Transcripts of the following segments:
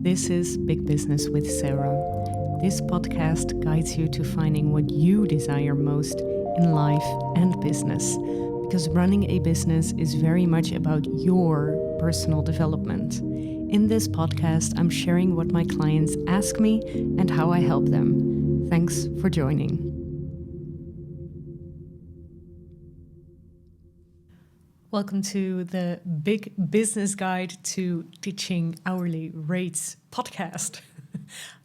This is Big Business with Sarah. This podcast guides you to finding what you desire most in life and business, because running a business is very much about your personal development. In this podcast, I'm sharing what my clients ask me and how I help them. Thanks for joining. Welcome to the Big Business Guide to Teaching Hourly Rates podcast.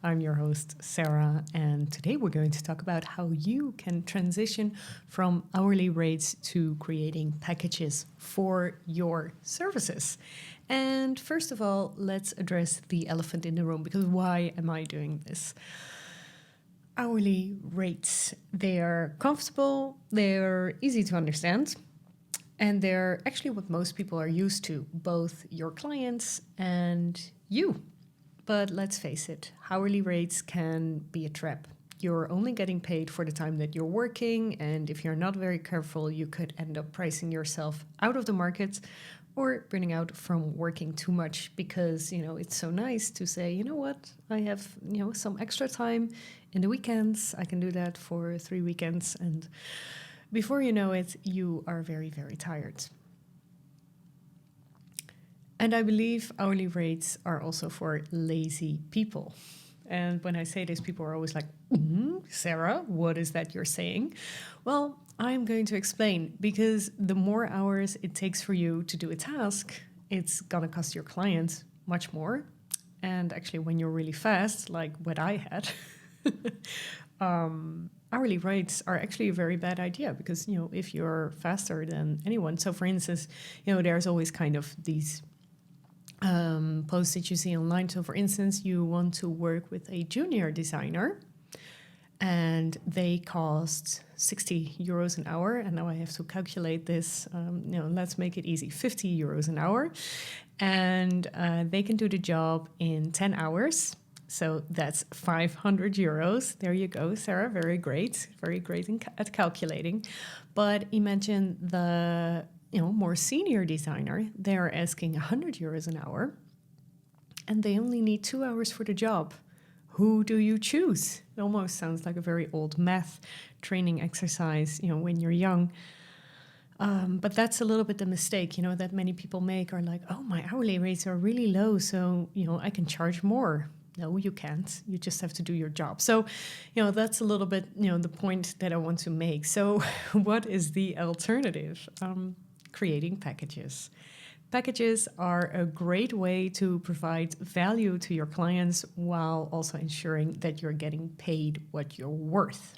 I'm your host, Sarah, and today we're going to talk about how you can transition from hourly rates to creating packages for your services. And first of all, let's address the elephant in the room, because why am I doing this? Hourly rates, they're comfortable, they're easy to understand. And they're actually what most people are used to, both your clients and you. But let's face it, hourly rates can be a trap. You're only getting paid for the time that you're working, and if you're not very careful, you could end up pricing yourself out of the market or burning out from working too much because, it's so nice to say, you know what, I have, some extra time in the weekends. I can do that for 3 weekends, and before you know it, you are very, very tired. And I believe hourly rates are also for lazy people. And when I say this, people are always like, Sarah, what is that you're saying? Well, I'm going to explain, because the more hours it takes for you to do a task, it's going to cost your client much more. And actually, when you're really fast, like what I had, hourly rates are actually a very bad idea, because, if you're faster than anyone. So for instance, there's always kind of these posts that you see online. So for instance, you want to work with a junior designer and they cost 60 euros an hour. And now I have to calculate this. Let's make it easy, 50 euros an hour. And they can do the job in 10 hours. So that's 500 euros. There you go, Sarah. Very great at calculating. But imagine the more senior designer. They're asking 100 euros an hour, and they only need 2 hours for the job. Who do you choose? It almost sounds like a very old math training exercise, when you're young. But that's a little bit the mistake, that many people make, are like, oh, my hourly rates are really low, so, I can charge more. No, you can't. You just have to do your job. So, that's a little bit, the point that I want to make. So what is the alternative? Creating packages. Packages are a great way to provide value to your clients while also ensuring that you're getting paid what you're worth.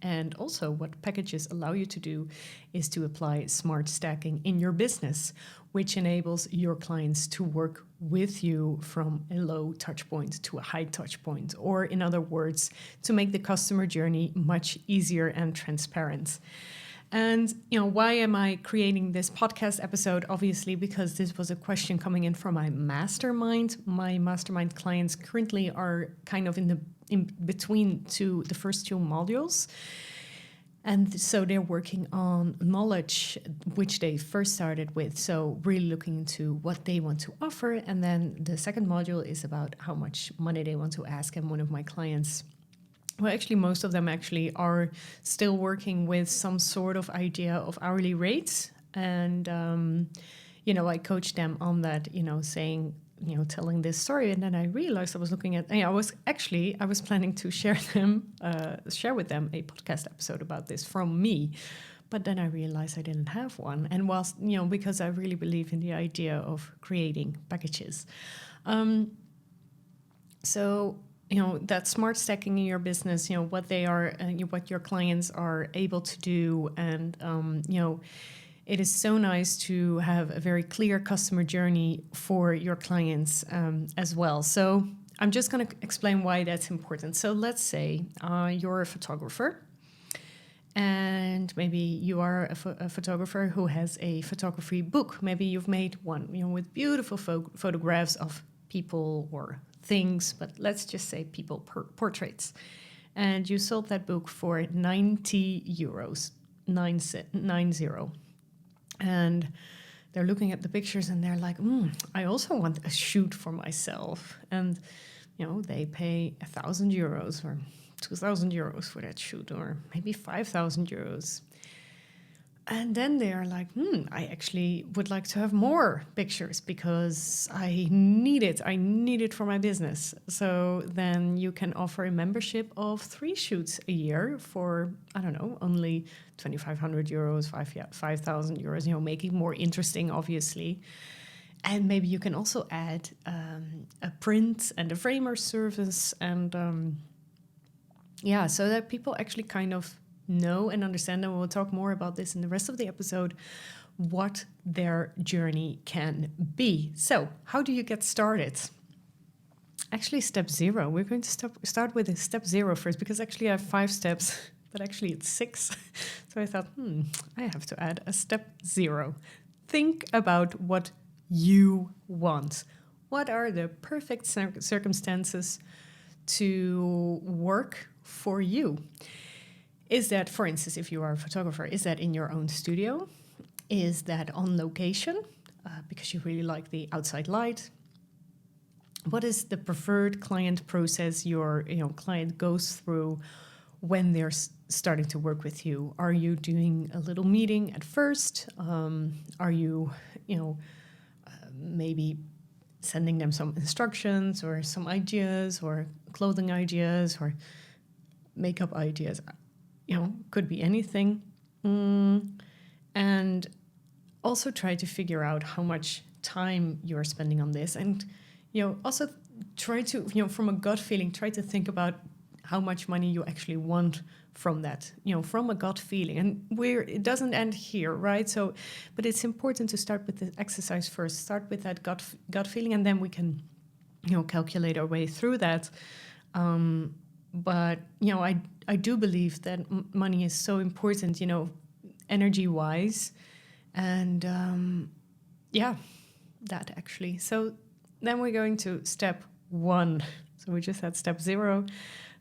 And also what packages allow you to do is to apply smart stacking in your business, which enables your clients to work with you from a low touch point to a high touch point, or in other words, to make the customer journey much easier and transparent. And, why am I creating this podcast episode? Obviously, because this was a question coming in from my mastermind. My mastermind clients currently are kind of in between the first two modules. And so they're working on knowledge, which they first started with. So really looking into what they want to offer. And then the second module is about how much money they want to ask. And one of my clients, well, actually, most of them actually are still working with some sort of idea of hourly rates. And, I coached them on that, saying, telling this story. And then I realized I was looking at, I was planning to share with them a podcast episode about this from me. But then I realized I didn't have one. And whilst, because I really believe in the idea of creating packages. That smart stacking in your business, what they are, what your clients are able to do. And, it is so nice to have a very clear customer journey for your clients as well. So I'm just going to explain why that's important. So let's say you're a photographer, and maybe you are a photographer who has a photography book. Maybe you've made one, with beautiful photographs of people or things, but let's just say people portraits. And you sold that book for 90 euros, 90. And they're looking at the pictures and they're like, I also want a shoot for myself. And, they pay €1,000 or €2,000 for that shoot, or maybe €5,000. And then they are like, I actually would like to have more pictures because I need it. I need it for my business. So then you can offer a membership of 3 shoots a year for, I don't know, only €2,500, €5,000, making more interesting, obviously. And maybe you can also add a print and a framer service. And so that people actually kind of know and understand, and we'll talk more about this in the rest of the episode, what their journey can be. So how do you get started? Actually, step 0. We're going to start with step 0 first, because actually I have 5 steps, but actually it's 6. So I thought, I have to add a step 0. Think about what you want. What are the perfect circumstances to work for you? Is that, for instance, if you are a photographer, is that in your own studio? Is that on location because you really like the outside light? What is the preferred client process your client goes through when they're starting to work with you? Are you doing a little meeting at first? Are you, maybe sending them some instructions or some ideas or clothing ideas or makeup ideas? Could be anything. And also try to figure out how much time you're spending on this. And, also try to, from a gut feeling, try to think about how much money you actually want from that, from a gut feeling. And it doesn't end here, right? So, but it's important to start with the exercise first, start with that gut feeling, and then we can, calculate our way through that. But, I do believe that money is so important, energy-wise. And, that actually. So then we're going to step 1. So we just had step 0.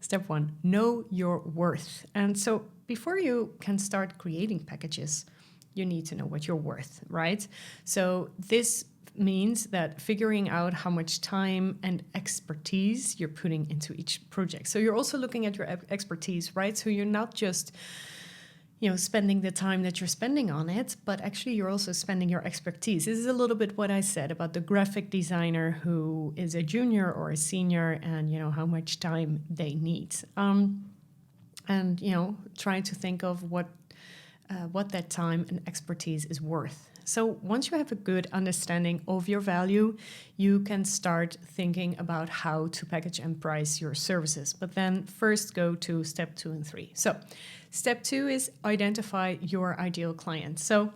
Step 1, know your worth. And so before you can start creating packages, you need to know what you're worth, right? So this means that figuring out how much time and expertise you're putting into each project. So you're also looking at your expertise, right? So you're not just, spending the time that you're spending on it, but actually you're also spending your expertise. This is a little bit what I said about the graphic designer who is a junior or a senior, and, how much time they need. And, trying to think of what that time and expertise is worth. So once you have a good understanding of your value, you can start thinking about how to package and price your services. But then first go to step 2 and 3. So step 2 is identify your ideal client. So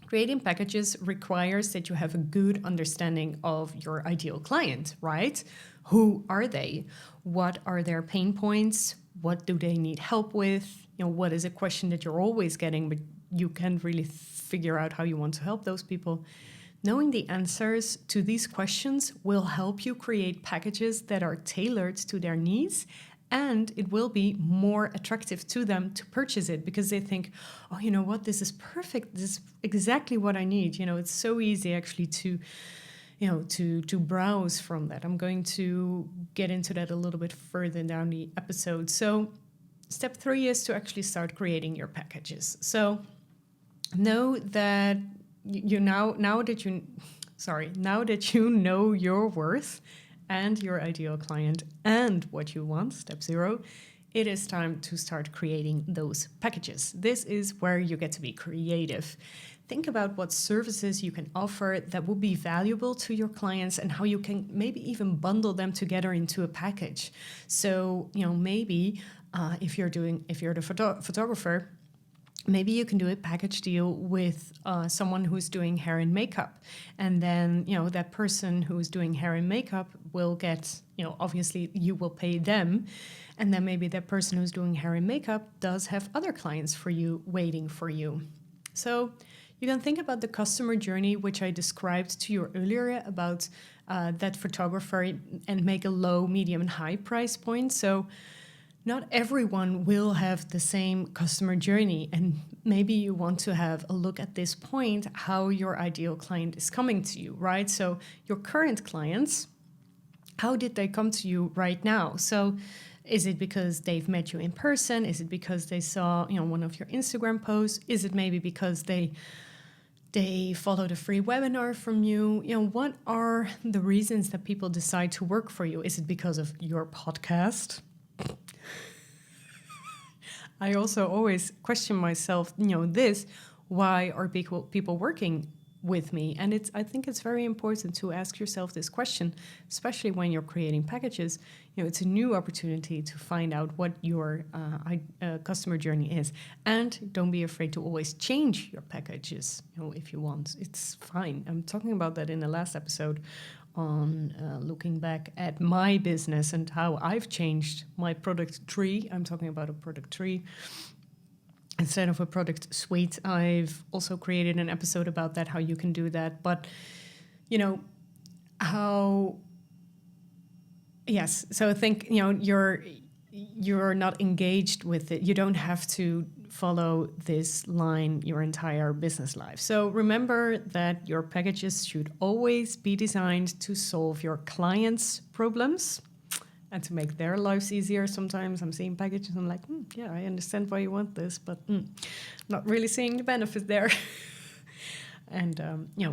creating packages requires that you have a good understanding of your ideal client, right? Who are they? What are their pain points? What do they need help with? What is a question that you're always getting, but you can't really figure out how you want to help those people? Knowing the answers to these questions will help you create packages that are tailored to their needs, and it will be more attractive to them to purchase it because they think, oh, you know what, this is perfect. This is exactly what I need. It's so easy actually to browse from that. I'm going to get into that a little bit further down the episode. So step 3 is to actually start creating your packages. So know that now that you know your worth and your ideal client and what you want, step 0, it is time to start creating those packages. This is where you get to be creative. Think about what services you can offer that will be valuable to your clients and how you can maybe even bundle them together into a package. So, maybe if you're the photographer, maybe you can do a package deal with someone who's doing hair and makeup. And then, that person who's doing hair and makeup will get, obviously you will pay them. And then maybe that person who's doing hair and makeup does have other clients for you waiting for you. So you can think about the customer journey, which I described to you earlier about that photographer, and make a low, medium, and high price point. So not everyone will have the same customer journey. And maybe you want to have a look at this point, how your ideal client is coming to you, right? So your current clients, how did they come to you right now? So is it because they've met you in person? Is it because they saw, one of your Instagram posts? Is it maybe because they followed a free webinar from you? What are the reasons that people decide to work for you? Is it because of your podcast? I also always question myself, why are people working with me? And I think it's very important to ask yourself this question, especially when you're creating packages. It's a new opportunity to find out what your customer journey is. And don't be afraid to always change your packages, if you want. It's fine. I'm talking about that in the last episode on looking back at my business and how I've changed my product tree. I'm talking about a product tree instead of a product suite. I've also created an episode about that, how you can do that. But, so I think, you're not engaged with it. You don't have to follow this line your entire business life. So remember that your packages should always be designed to solve your clients' problems and to make their lives easier. Sometimes I'm seeing packages and I'm like, yeah, I understand why you want this, but not really seeing the benefit there. And,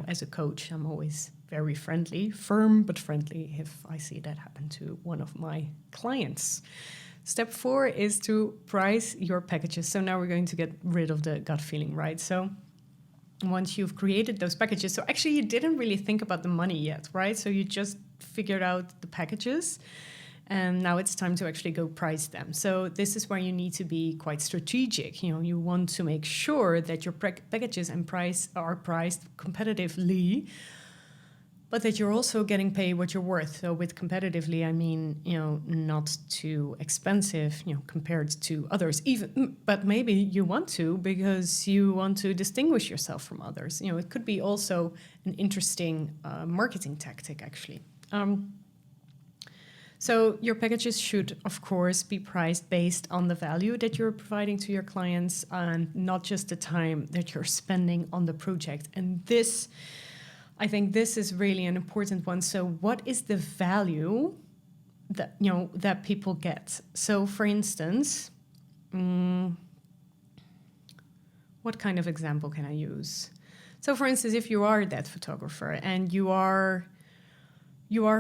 as a coach, I'm always very friendly, firm but friendly if I see that happen to one of my clients. Step 4 is to price your packages. So now we're going to get rid of the gut feeling, right? So once you've created those packages, so actually you didn't really think about the money yet, right? So you just figured out the packages and now it's time to actually go price them. So this is where you need to be quite strategic. You want to make sure that your packages and price are priced competitively, but that you're also getting paid what you're worth. So with competitively, I mean, not too expensive, compared to others, but maybe you want to because you want to distinguish yourself from others. It could be also an interesting marketing tactic, actually. So your packages should, of course, be priced based on the value that you're providing to your clients and not just the time that you're spending on the project. And I think this is really an important one. So what is the value that, that people get? So for instance, what kind of example can I use? So for instance, if you are that photographer and you are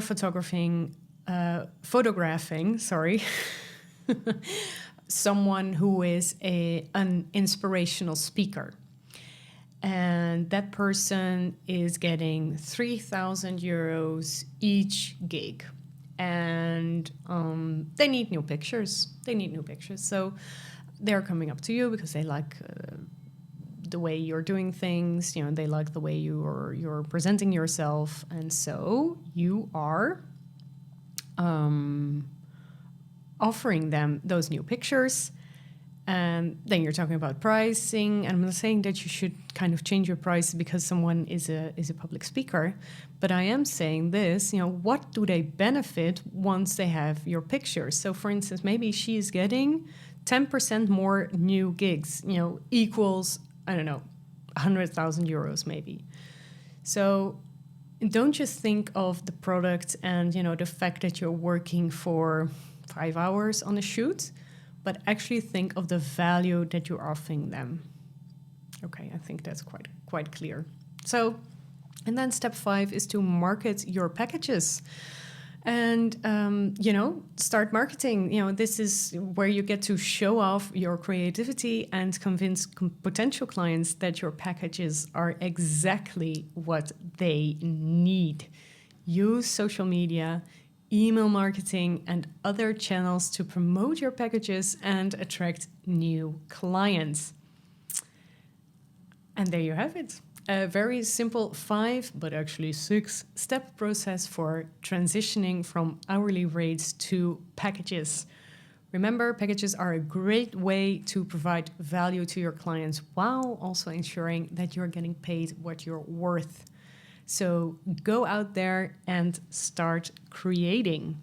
photographing, someone who is an inspirational speaker. And that person is getting 3,000 euros each gig. And they need new pictures. So they're coming up to you because they like the way you're doing things. They like the way you're presenting yourself. And so you are offering them those new pictures. And then you're talking about pricing. And I'm not saying that you should kind of change your price because someone is a public speaker. But I am saying this, what do they benefit once they have your pictures? So for instance, maybe she's getting 10% more new gigs, equals, I don't know, 100,000 euros maybe. So don't just think of the product and, the fact that you're working for 5 hours on a shoot, but actually think of the value that you're offering them. Okay, I think that's quite clear. So, and then step 5 is to market your packages. And, start marketing. This is where you get to show off your creativity and convince potential clients that your packages are exactly what they need. Use social media, email marketing, and other channels to promote your packages and attract new clients. And there you have it. A very simple 5, but actually 6-step process for transitioning from hourly rates to packages. Remember, packages are a great way to provide value to your clients while also ensuring that you're getting paid what you're worth. So go out there and start creating.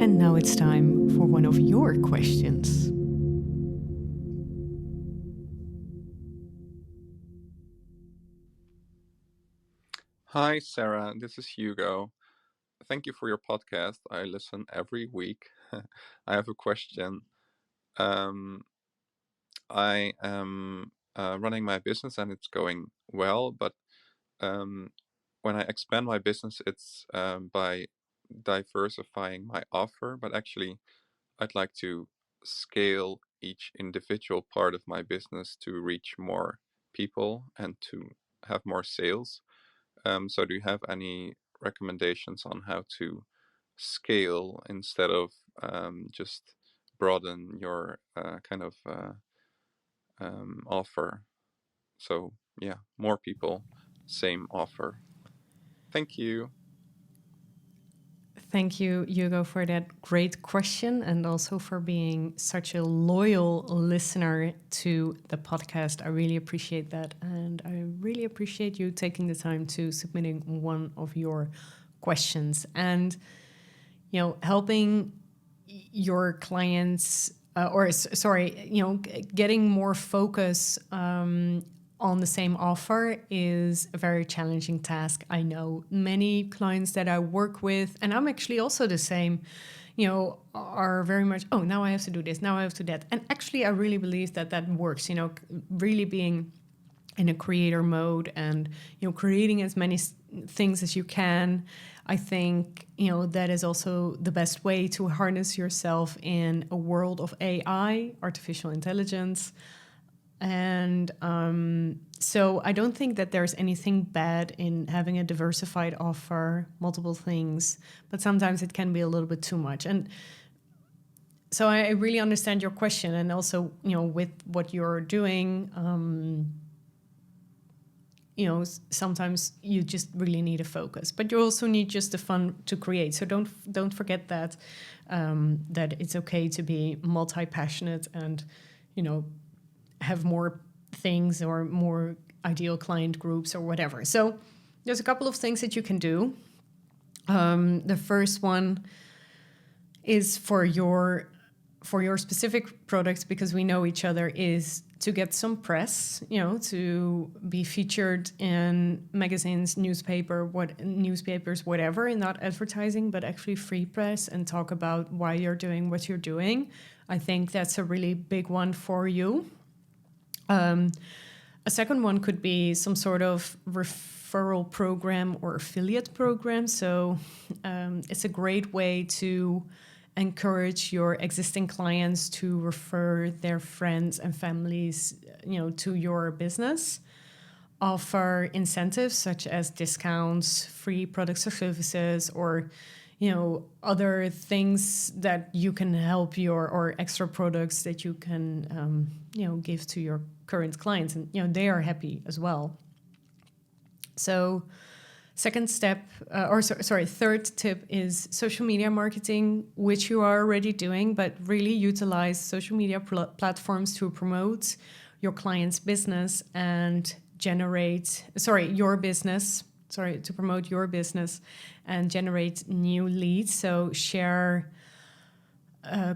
And now it's time for one of your questions. Hi, Sarah. This is Hugo. Thank you for your podcast. I listen every week. I have a question. Um, I am running my business and it's going well, but um, when I expand my business, it's by diversifying my offer. But actually, I'd like to scale each individual part of my business to reach more people and to have more sales. So do you have any recommendations on how to scale instead of just broaden your kind of offer? So yeah, more people, same offer. Thank you. Thank you, Hugo, for that great question and also for being such a loyal listener to the podcast. I really appreciate that. And I really appreciate you taking the time to submitting one of your questions and, helping your clients getting more focus on the same offer is a very challenging task. I know many clients that I work with, and I'm actually also the same, are very much, oh, now I have to do this, now I have to do that. And actually, I really believe that that works, really being in a creator mode and creating as many things as you can. I think that is also the best way to harness yourself in a world of AI, artificial intelligence. And so I don't think that there's anything bad in having a diversified offer, multiple things, but sometimes it can be a little bit too much. And so I really understand your question, and also with what you're doing. Sometimes you just really need a focus, but you also need just the fun to create. So don't forget that that it's okay to be multi-passionate and have more things or more ideal client groups or whatever. So there's a couple of things that you can do. The first one is for your specific products, because we know each other, is to get some press, to be featured in magazines, newspapers, whatever, and not advertising, but actually free press, and talk about why you're doing what you're doing. I think that's a really big one for you. A second one could be some sort of referral program or affiliate program. So it's a great way to encourage your existing clients to refer their friends and families, to your business. Offer incentives such as discounts, free products or services, or other things that you can help or extra products that you can give to your current clients, and they are happy as well. So third tip is social media marketing, which you are already doing, but really utilize social media platforms to promote your client's business and to promote your business and generate new leads. So share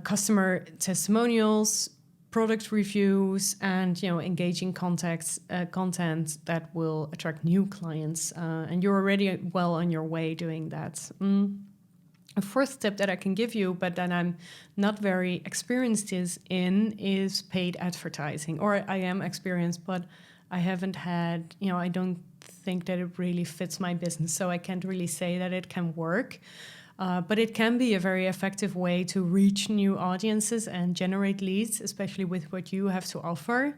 customer testimonials, product reviews, and engaging content that will attract new clients. And you're already well on your way doing that. A fourth tip that I can give you, but that I'm not very experienced is paid advertising. Or I am experienced, but I haven't had, I don't think that it really fits my business. So I can't really say that it can work. But it can be a very effective way to reach new audiences and generate leads, especially with what you have to offer.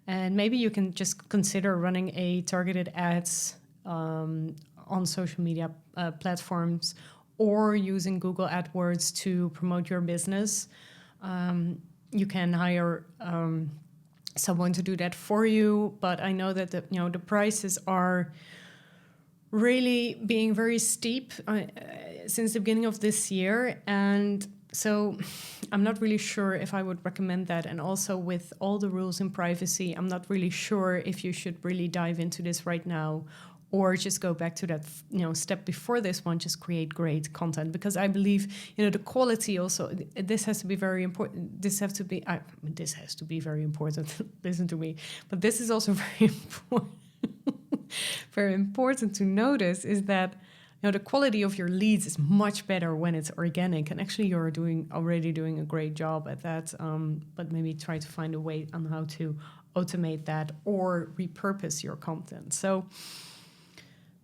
And maybe you can just consider running a targeted ads on social media platforms, or using Google AdWords to promote your business. You can hire someone to do that for you, but I know that the prices are really being very steep since the beginning of this year, and so I'm not really sure if I would recommend that. And also, with all the rules in privacy, I'm not really sure if you should really dive into this right now, or just go back to that, step before this one, just create great content. Because I believe, the quality also, this has to be very important. This has to be very important. Listen to me. But this is also very important. Very important to notice is that, the quality of your leads is much better when it's organic. And actually, you're already doing a great job at that. But maybe try to find a way on how to automate that or repurpose your content. So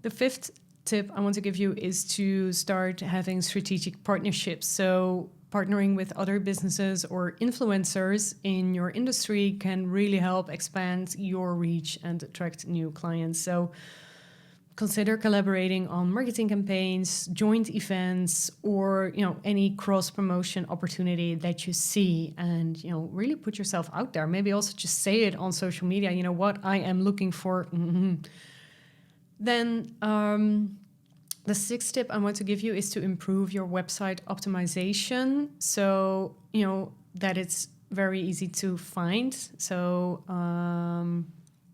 the fifth tip I want to give you is to start having strategic partnerships. So partnering with other businesses or influencers in your industry can really help expand your reach and attract new clients. So consider collaborating on marketing campaigns, joint events, or any cross-promotion opportunity that you see, and really put yourself out there. Maybe also just say it on social media. What I am looking for. Then the sixth tip I want to give you is to improve your website optimization, so that it's very easy to find. So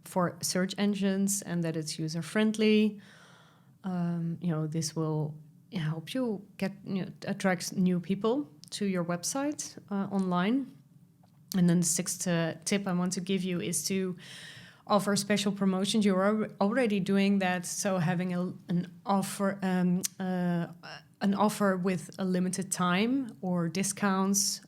for search engines, and that it's user friendly. This will help you attract new people to your website online. And then the sixth tip I want to give you is to offer special promotions. You're already doing that, so having an offer with a limited time or discounts.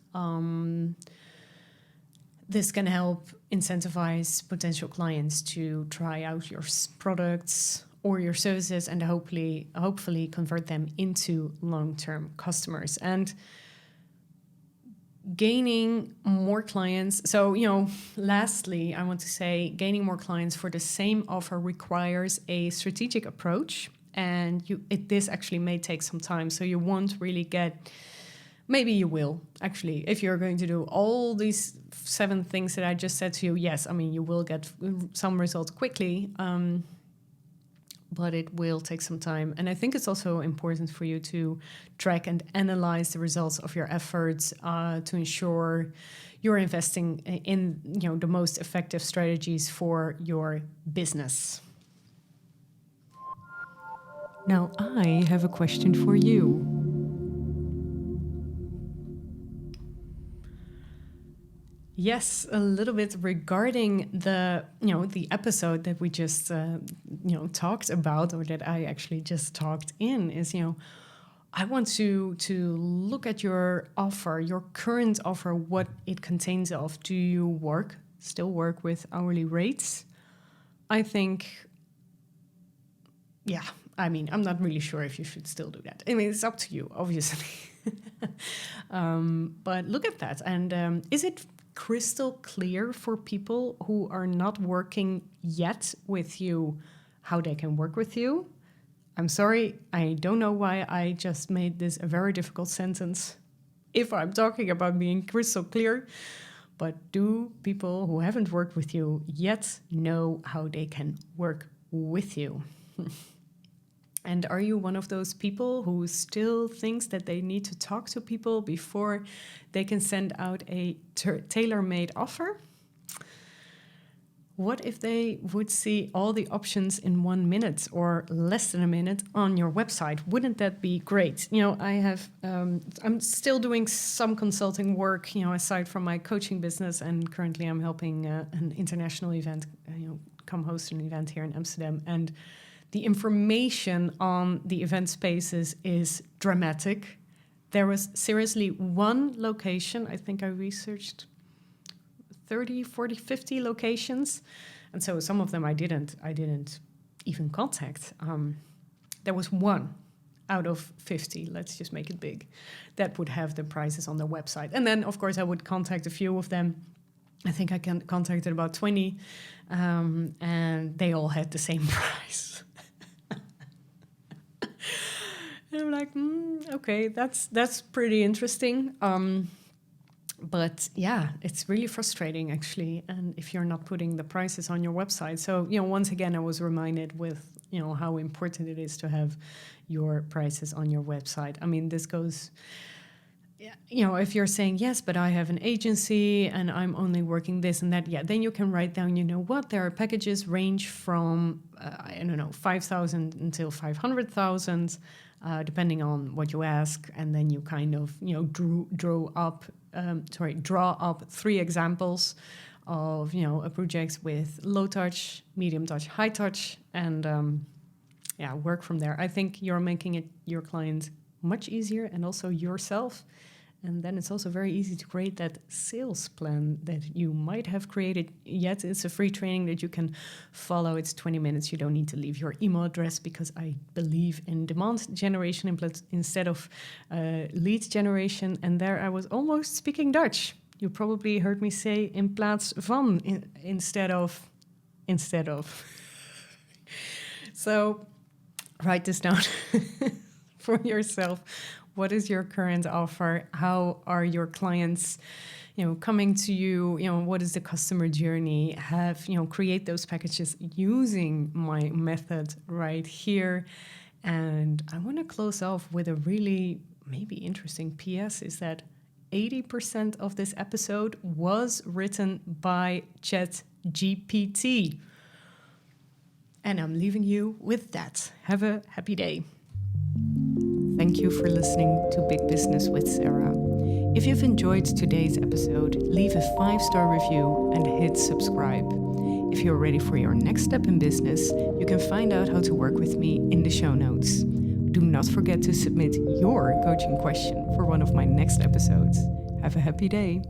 This can help incentivize potential clients to try out your products or your services, and hopefully convert them into long-term customers. And gaining more clients. So, lastly, I want to say gaining more clients for the same offer requires a strategic approach, and this actually may take some time. So you won't really get. Maybe you will, actually. If you're going to do all these 7 things that I just said to you, yes, you will get some results quickly, but it will take some time. And I think it's also important for you to track and analyze the results of your efforts to ensure you're investing in the most effective strategies for your business. Now, I have a question for you. Yes, a little bit regarding the episode that we just talked about, or that I actually just talked in, is I want to look at your offer, your current offer, what it contains of. Do you still work with hourly rates? I think, I'm not really sure if you should still do that. It's up to you, obviously. But look at that, and is it crystal clear for people who are not working yet with you how they can work with you? I'm sorry, I don't know why I just made this a very difficult sentence if I'm talking about being crystal clear, but do people who haven't worked with you yet know how they can work with you? And are you one of those people who still thinks that they need to talk to people before they can send out a tailor-made offer? What if they would see all the options in 1 minute or less than a minute on your website? Wouldn't that be great? I'm still doing some consulting work, aside from my coaching business, and currently I'm helping an international event, come host an event here in Amsterdam, and the information on the event spaces is dramatic. There was seriously one location. I think I researched 30, 40, 50 locations. And so some of them I didn't even contact. There was one out of 50, let's just make it big, that would have the prices on their website. And then, of course, I would contact a few of them. I think I contacted about 20, and they all had the same price. And I'm like, okay, that's pretty interesting. But yeah, it's really frustrating, actually. And if you're not putting the prices on your website. So, once again, I was reminded with, how important it is to have your prices on your website. This goes if you're saying, yes, but I have an agency and I'm only working this and that, then you can write down, there are packages range from, 5,000 until 500,000, depending on what you ask. And then you kind of, draw up 3 examples of, a project with low touch, medium touch, high touch, and work from there. I think you're making it your clients much easier and also yourself. And then it's also very easy to create that sales plan that you might have created. Yet it's a free training that you can follow. It's 20 minutes. You don't need to leave your email address, because I believe in demand generation instead of lead generation. And there I was almost speaking Dutch. You probably heard me say in plaats van instead of. So write this down for yourself. What is your current offer? How are your clients, coming to you? What is the customer journey? Create those packages using my method right here. And I want to close off with a really maybe interesting PS, is that 80% of this episode was written by ChatGPT. And I'm leaving you with that. Have a happy day. Thank you for listening to Big Business with Sarah. If you've enjoyed today's episode, leave a 5-star review and hit subscribe. If you're ready for your next step in business, you can find out how to work with me in the show notes. Do not forget to submit your coaching question for one of my next episodes. Have a happy day.